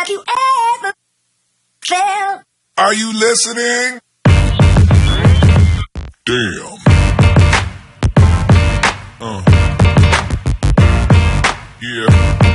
Have you ever felt? Are you listening? Damn. Yeah.